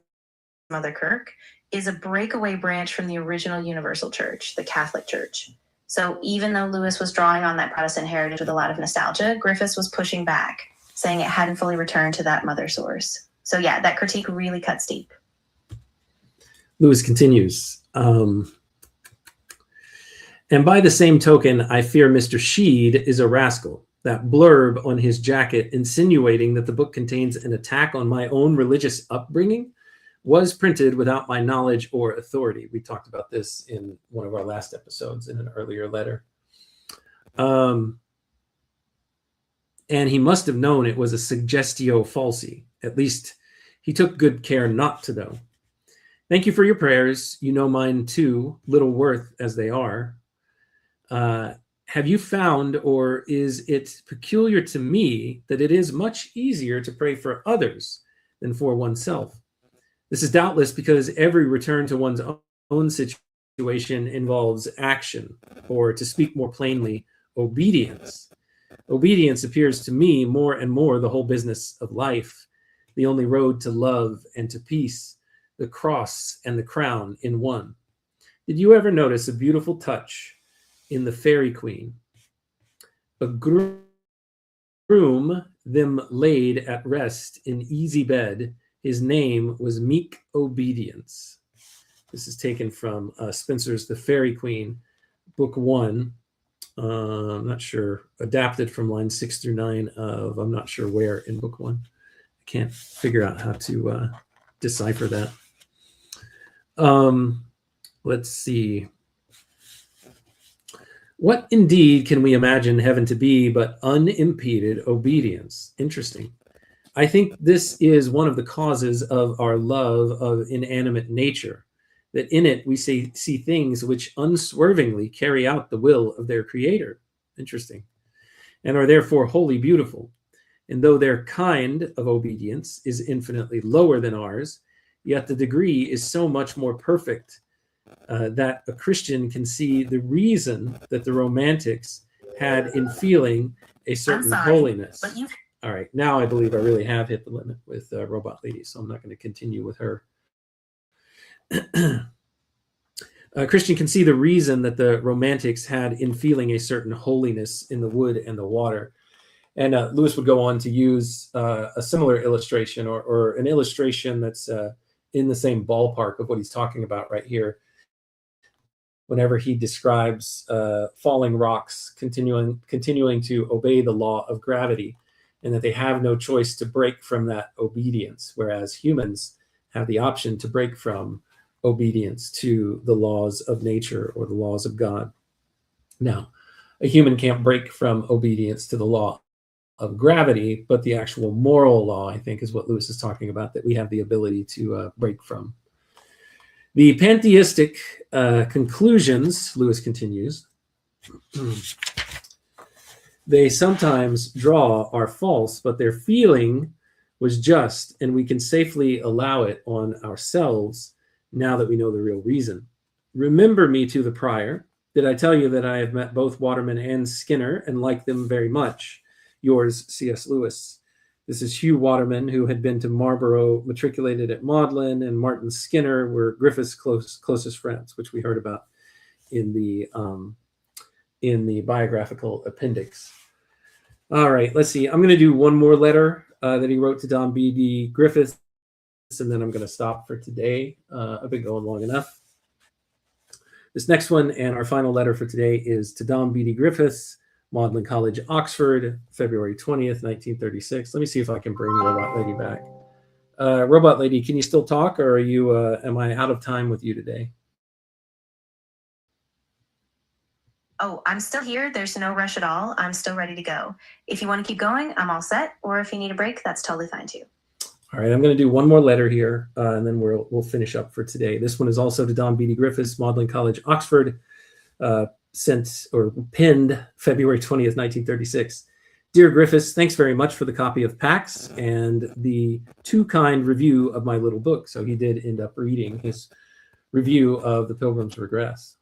Mother Kirk, is a breakaway branch from the original Universal Church, the Catholic Church. So even though Lewis was drawing on that Protestant heritage with a lot of nostalgia, Griffiths was pushing back, saying it hadn't fully returned to that mother source. So yeah, that critique really cuts deep. Lewis continues, and by the same token, I fear Mr. Sheed is a rascal. That blurb on his jacket insinuating that the book contains an attack on my own religious upbringing was printed without my knowledge or authority. We talked about this in one of our last episodes in an earlier letter. And he must have known it was a suggestio falsi. At least he took good care not to know. Thank you for your prayers. You know mine too, little worth as they are. Have you found, or is it peculiar to me, that it is much easier to pray for others than for oneself? This is doubtless because every return to one's own situation involves action, or to speak more plainly, obedience. Obedience appears to me more and more the whole business of life, the only road to love and to peace, the cross and the crown in one. Did you ever notice a beautiful touch in the Fairy Queen? A groom them laid at rest in easy bed. His name was Meek Obedience. This is taken from Spencer's The Fairy Queen, book 1. I'm not sure, adapted from line 6 through 9 of, I'm not sure where in book 1. I can't figure out how to decipher that. Let's see. What indeed can we imagine heaven to be but unimpeded obedience? Interesting. I think this is one of the causes of our love of inanimate nature, that in it we see things which unswervingly carry out the will of their creator. Interesting. And are therefore wholly beautiful. And though their kind of obedience is infinitely lower than ours, yet the degree is so much more perfect that a Christian can see the reason that the Romantics had in feeling a certain holiness. But you... All right, now I believe I really have hit the limit with Robot Lady, so I'm not going to continue with her. A Christian can see the reason that the Romantics had in feeling a certain holiness in the wood and the water. And Lewis would go on to use a similar illustration, or an illustration that's in the same ballpark of what he's talking about right here, whenever he describes falling rocks continuing to obey the law of gravity, and that they have no choice to break from that obedience, whereas humans have the option to break from obedience to the laws of nature or the laws of God. Now, a human can't break from obedience to the law of gravity, but the actual moral law, I think, is what Lewis is talking about, that we have the ability to break from. The pantheistic conclusions, Lewis continues, they sometimes draw are false, but their feeling was just, and we can safely allow it on ourselves now that we know the real reason. Remember me to the prior. Did I tell you that I have met both Waterman and Skinner and like them very much? Yours, C.S. Lewis. This is Hugh Waterman, who had been to Marlborough, matriculated at Magdelan, and Martin Skinner were Griffith's closest friends, which we heard about in the biographical appendix. All right, let's see. I'm going to do one more letter that he wrote to Don B.D. Griffith, and then I'm going to stop for today. I've been going long enough. This next one and our final letter for today is to Don B.D. Griffiths, Magdalen College, Oxford, February 20th, 1936. Let me see if I can bring Robot Lady back. Robot Lady, can you still talk, or are you? Am I out of time with you today? Oh, I'm still here. There's no rush at all. I'm still ready to go. If you want to keep going, I'm all set. Or if you need a break, that's totally fine too. All right, I'm going to do one more letter here, and then we'll finish up for today. This one is also to Don B.D. Griffiths, Magdalen College, Oxford, sent or pinned February 20th, 1936. Dear Griffiths, thanks very much for the copy of Pax and the too kind review of my little book. So he did end up reading his review of The Pilgrim's Regress.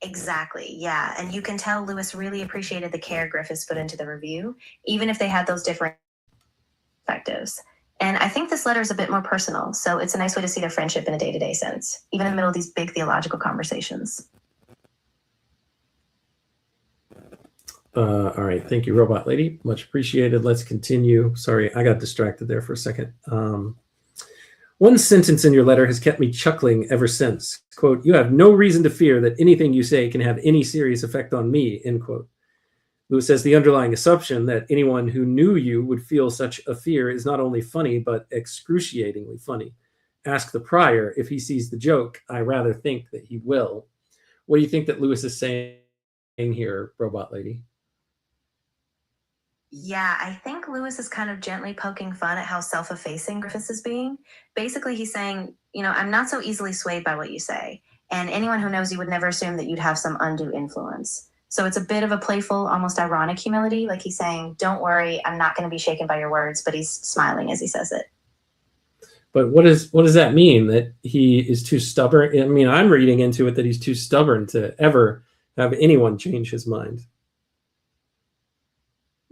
Exactly, yeah. And you can tell Lewis really appreciated the care Griffiths put into the review, even if they had those different perspectives. And I think this letter is a bit more personal, so it's a nice way to see their friendship in a day-to-day sense, even in the middle of these big theological conversations. All right, thank you, Robot Lady. Much appreciated. Let's continue. Sorry, I got distracted there for a second. One sentence in your letter has kept me chuckling ever since. Quote, you have no reason to fear that anything you say can have any serious effect on me, end quote. Lewis says the underlying assumption that anyone who knew you would feel such a fear is not only funny, but excruciatingly funny. Ask the prior if he sees the joke. I rather think that he will. What do you think that Lewis is saying here, Robot Lady? Yeah, I think Lewis is kind of gently poking fun at how self-effacing Griffiths is being. Basically, he's saying, I'm not so easily swayed by what you say. And anyone who knows you would never assume that you'd have some undue influence. So it's a bit of a playful, almost ironic humility. Like he's saying, don't worry, I'm not going to be shaken by your words, but he's smiling as he says it. But what does that mean? That he is too stubborn? I mean, I'm reading into it that he's too stubborn to ever have anyone change his mind.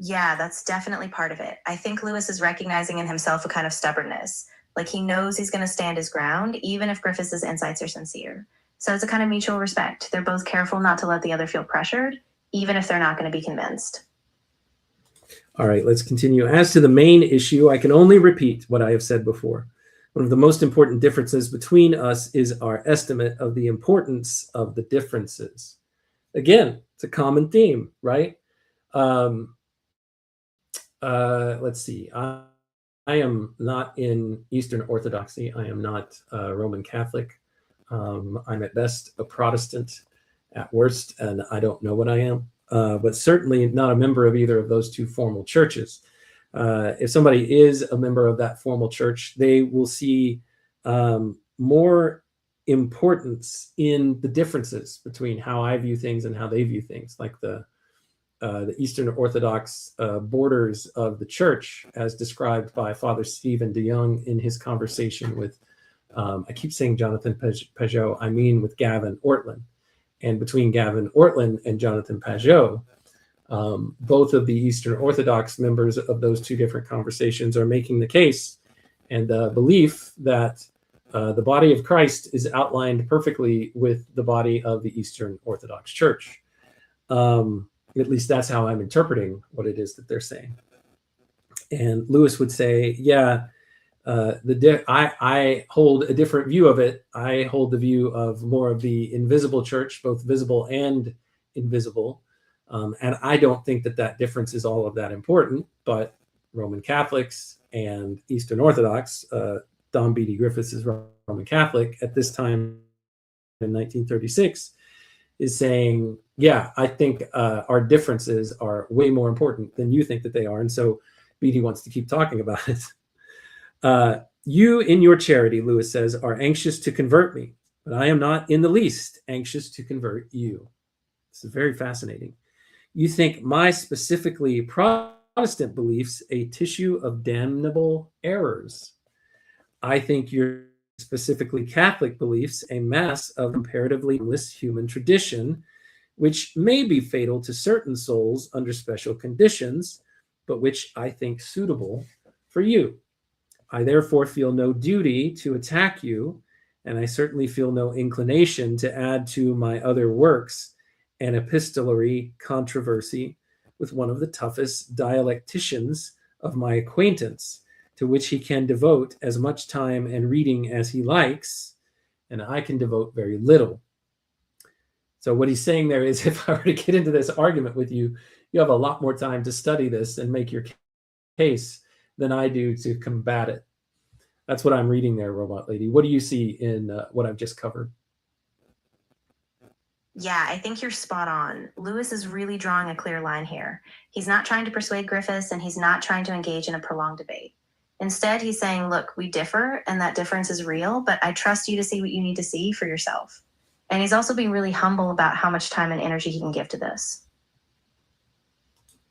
Yeah, that's definitely part of it. I think Lewis is recognizing in himself a kind of stubbornness. Like he knows he's going to stand his ground, even if Griffiths' insights are sincere. So it's a kind of mutual respect. They're both careful not to let the other feel pressured, even if they're not going to be convinced. All right, let's continue. As to the main issue, I can only repeat what I have said before. One of the most important differences between us is our estimate of the importance of the differences. Again, it's a common theme, right? Let's see. I am not in Eastern Orthodoxy. I am not Roman Catholic. I'm at best a Protestant, at worst, and I don't know what I am, but certainly not a member of either of those two formal churches. If somebody is a member of that formal church, they will see more importance in the differences between how I view things and how they view things, like the Eastern Orthodox borders of the church, as described by Father Stephen DeYoung in his conversation with, I keep saying Jonathan Pageau, I mean with Gavin Ortlund. And between Gavin Ortlund and Jonathan Pageau, both of the Eastern Orthodox members of those two different conversations are making the case and the belief that the body of Christ is outlined perfectly with the body of the Eastern Orthodox Church. At least that's how I'm interpreting what it is that they're saying. And Lewis would say, yeah, I hold a different view of it. I hold the view of more of the invisible church, both visible and invisible. And I don't think that that difference is all of that important, but Roman Catholics and Eastern Orthodox, Don Beatty Griffiths is Roman Catholic at this time in 1936, is saying, yeah, I think our differences are way more important than you think that they are. And so Beatty wants to keep talking about it. You in your charity, Lewis says, are anxious to convert me, but I am not in the least anxious to convert you. This is very fascinating. You think my specifically Protestant beliefs a tissue of damnable errors. I think your specifically Catholic beliefs a mass of comparatively endless human tradition, which may be fatal to certain souls under special conditions, but which I think suitable for you. I therefore feel no duty to attack you, and I certainly feel no inclination to add to my other works an epistolary controversy with one of the toughest dialecticians of my acquaintance, to which he can devote as much time and reading as he likes, and I can devote very little. So what he's saying there is, if I were to get into this argument with you, you have a lot more time to study this and make your case than I do to combat it. That's what I'm reading there, Robot Lady. What do you see in what I've just covered? Yeah, I think you're spot on. Lewis is really drawing a clear line here. He's not trying to persuade Griffiths, and he's not trying to engage in a prolonged debate. Instead, he's saying, look, we differ, and that difference is real, but I trust you to see what you need to see for yourself. And he's also being really humble about how much time and energy he can give to this.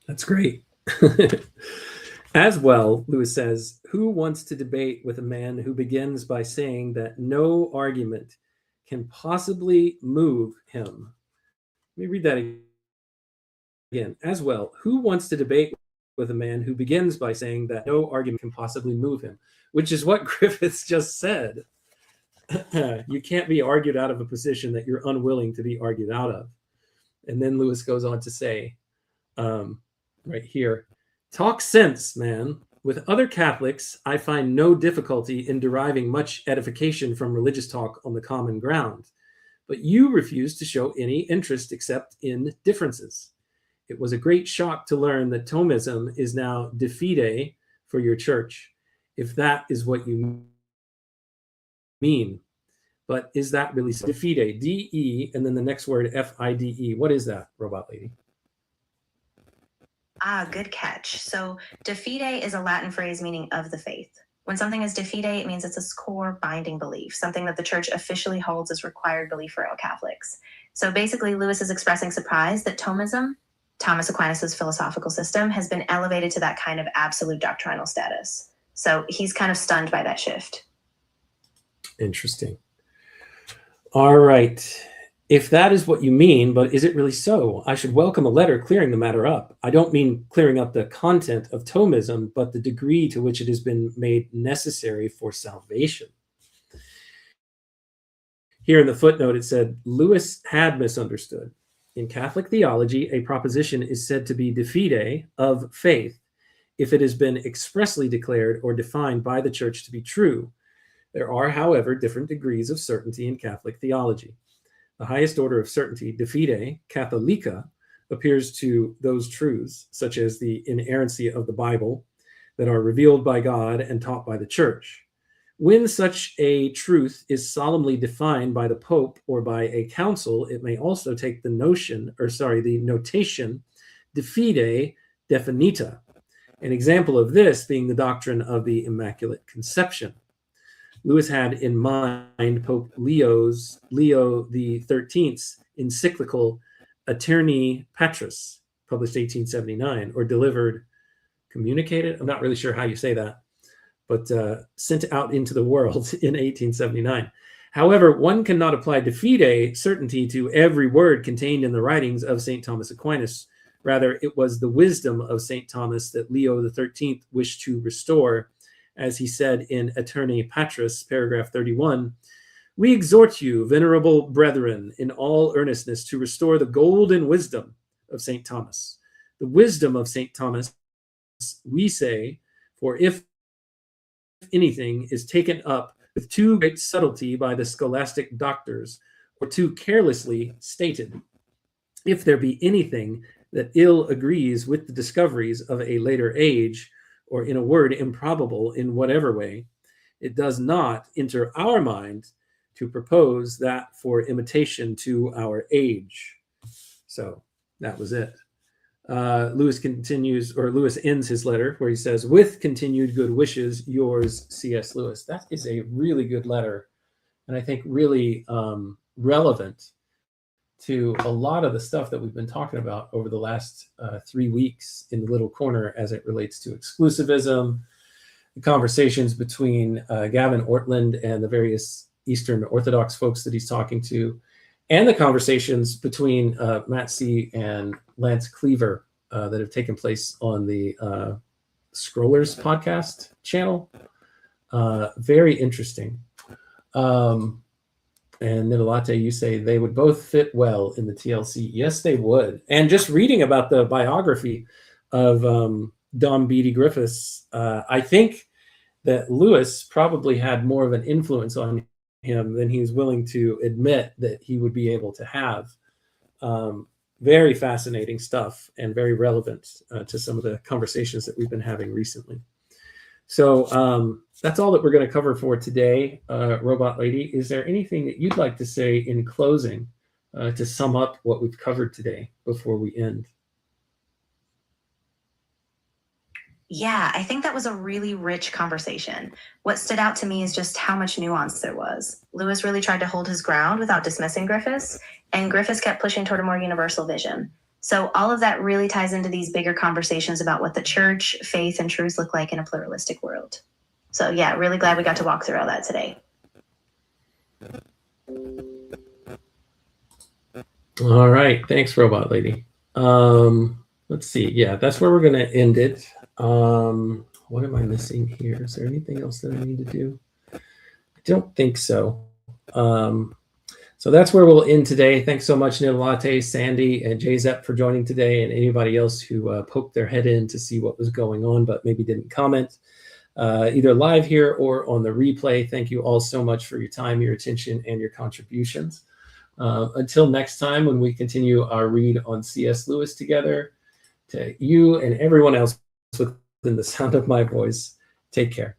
That's great. As well, Lewis says, who wants to debate with a man who begins by saying that no argument can possibly move him? Let me read that again. As well, who wants to debate with a man who begins by saying that no argument can possibly move him, which is what Griffiths just said. You can't be argued out of a position that you're unwilling to be argued out of. And then Lewis goes on to say, right here, talk sense, man. With other Catholics, I find no difficulty in deriving much edification from religious talk on the common ground. But you refuse to show any interest except in differences. It was a great shock to learn that Thomism is now de fide for your church, if that is what you mean. But is that really so? De fide, D-E, and then the next word, F-I-D-E. What is that, Robot Lady? Ah, good catch. So de fide is a Latin phrase meaning of the faith. When something is de fide, it means it's a core binding belief, something that the church officially holds as required belief for all Catholics. So basically, Lewis is expressing surprise that Thomism, Thomas Aquinas' philosophical system, has been elevated to that kind of absolute doctrinal status. So he's kind of stunned by that shift. Interesting. All right. If that is what you mean, but is it really so? I should welcome a letter clearing the matter up. I don't mean clearing up the content of Thomism, but the degree to which it has been made necessary for salvation. Here in the footnote, it said, Lewis had misunderstood. In Catholic theology, a proposition is said to be de fide, of faith, if it has been expressly declared or defined by the church to be true. There are, however, different degrees of certainty in Catholic theology. The highest order of certainty, de fide catholica, appears to those truths, such as the inerrancy of the Bible, that are revealed by God and taught by the Church. When such a truth is solemnly defined by the Pope or by a council, it may also take the notation de fide definita, an example of this being the doctrine of the Immaculate Conception. Lewis had in mind Pope Leo XIII's encyclical Aeterni Patris, published 1879, or communicated, I'm not really sure how you say that, but sent out into the world in 1879. However, one cannot apply de fide certainty to every word contained in the writings of St. Thomas Aquinas. Rather, it was the wisdom of St. Thomas that Leo XIII wished to restore. As he said in Aeterni Patris, paragraph 31, "We exhort you, venerable brethren, in all earnestness to restore the golden wisdom of St. Thomas. The wisdom of St. Thomas, we say, for if anything is taken up with too great subtlety by the scholastic doctors, or too carelessly stated, if there be anything that ill agrees with the discoveries of a later age, or in a word, improbable in whatever way, it does not enter our mind to propose that for imitation to our age." So that was it. Lewis ends his letter where he says, "With continued good wishes, yours, C.S. Lewis." That is a really good letter, and I think really relevant to a lot of the stuff that we've been talking about over the last 3 weeks in the little corner as it relates to exclusivism, the conversations between Gavin Ortland and the various Eastern Orthodox folks that he's talking to, and the conversations between Matt C. and Lance Cleaver that have taken place on the Scrollers podcast channel. Very interesting. And Nidalate, you say they would both fit well in the TLC. Yes, they would. And just reading about the biography of Dom Beatty Griffiths, I think that Lewis probably had more of an influence on him than he's willing to admit that he would be able to have. Very fascinating stuff and very relevant to some of the conversations that we've been having recently. So that's all that we're going to cover for today. Robot Lady, is there anything that you'd like to say in closing to sum up what we've covered today before we end? Yeah, I think that was a really rich conversation. What stood out to me is just how much nuance there was. Lewis really tried to hold his ground without dismissing Griffiths, and Griffiths kept pushing toward a more universal vision. So all of that really ties into these bigger conversations about what the church, faith, and truth look like in a pluralistic world. So yeah, really glad we got to walk through all that today. All right. Thanks, Robot Lady. Let's see. Yeah, that's where we're going to end it. What am I missing here? Is there anything else that I need to do? I don't think so. So that's where we'll end today. Thanks so much, Nidalate, Sandy, and Jzep for joining today, and anybody else who poked their head in to see what was going on but maybe didn't comment, either live here or on the replay. Thank you all so much for your time, your attention, and your contributions. Until next time, when we continue our read on C.S. Lewis together, to you and everyone else within the sound of my voice, take care.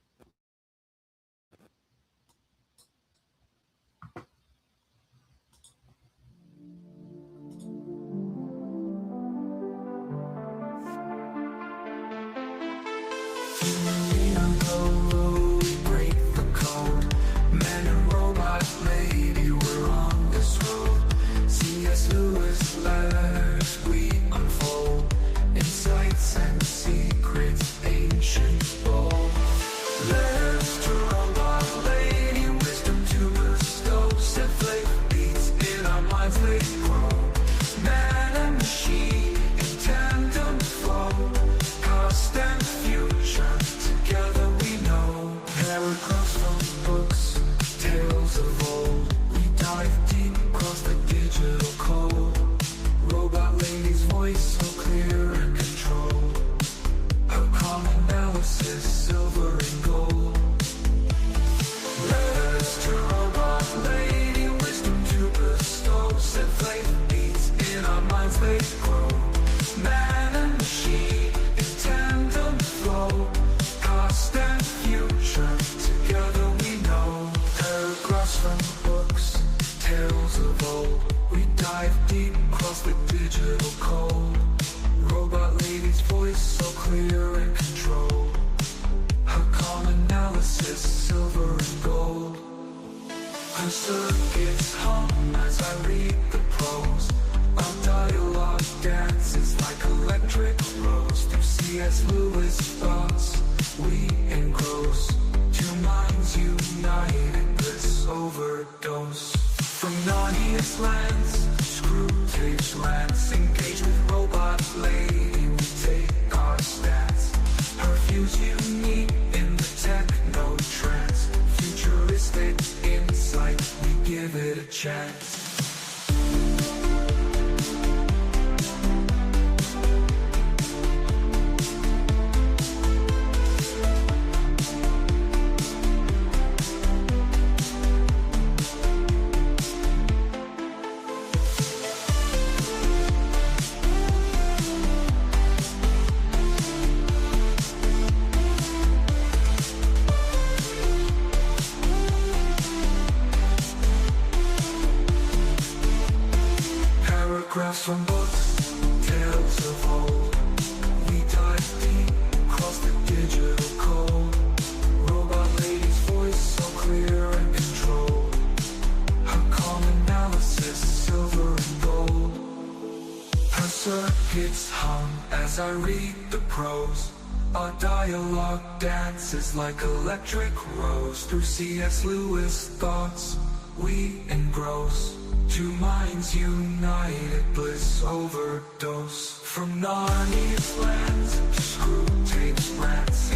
tales of old. We dive deep across the digital code. Robot lady's voice so clear and controlled. Her calm analysis, silver and gold. Her circuits hum as I read the prose. Our dialogue dances like electric rose. Through C.S. Lewis thoughts we engross. Two minds united, bliss overdose. From Narnia's lands, screw tapes lands. Engage with robot lady, we take our stance. Her views unique in the techno trance. Futuristic insight, we give it a chance. Paragraphs from books, tales of old. We dive deep across the digital code. Robot lady's voice so clear and controlled. Her calm analysis, silver and gold. Her circuits hum as I read the prose. Our dialogue dances like electric rose. Through C.S. Lewis thoughts we engross. Two minds united, bliss overdose. From Narnia's lands to screw tapes rants.